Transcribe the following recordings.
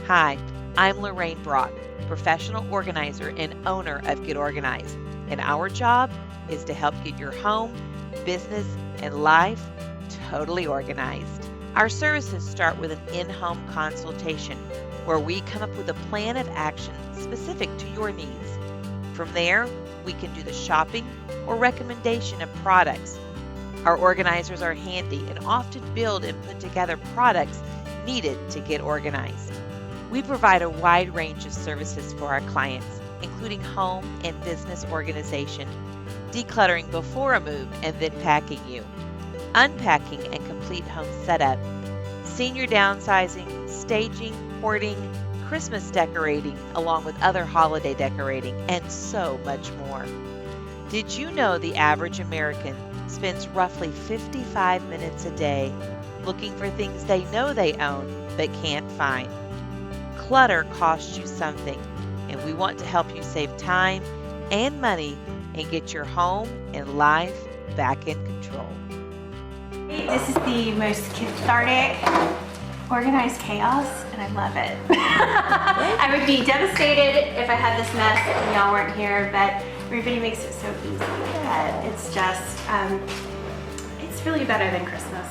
Hi, I'm Lorraine Brock, professional organizer and owner of Get Organized, and our job is to help get your home, business, and life totally organized. Our services start with an in-home consultation where we come up with a plan of action specific to your needs. From there, we can do the shopping or recommendation of products. Our organizers are handy and often build and put together products needed to get organized. We provide a wide range of services for our clients, including home and business organization, decluttering before a move and then packing you, unpacking and complete home setup, senior downsizing, staging, hoarding, Christmas decorating, along with other holiday decorating, and so much more. Did you know the average American spends roughly 55 minutes a day looking for things they know they own but can't find? Clutter costs you something, and we want to help you save time and money and get your home and life back in control. This is the most cathartic, organized chaos, and I love it. I would be devastated if I had this mess and y'all weren't here, but everybody makes it so easy that it's just, it's really better than Christmas.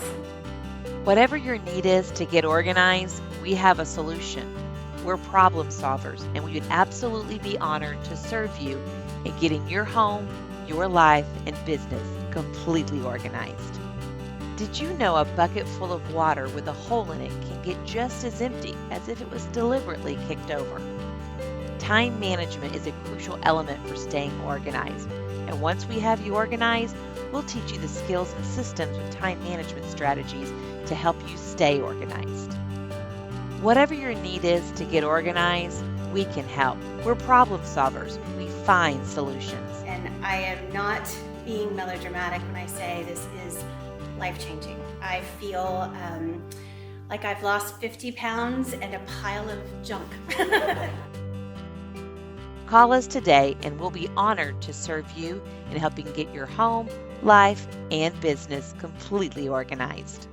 Whatever your need is to get organized, we have a solution. We're problem solvers, and we would absolutely be honored to serve you in getting your home, your life, and business completely organized. Did you know a bucket full of water with a hole in it can get just as empty as if it was deliberately kicked over? Time management is a crucial element for staying organized, and once we have you organized, we'll teach you the skills and systems with time management strategies to help you stay organized. Whatever your need is to get organized, we can help. We're problem solvers. We find solutions. And I am not being melodramatic when I say this is life-changing. I feel like I've lost 50 pounds and a pile of junk. Call us today and we'll be honored to serve you in helping get your home, life, and business completely organized.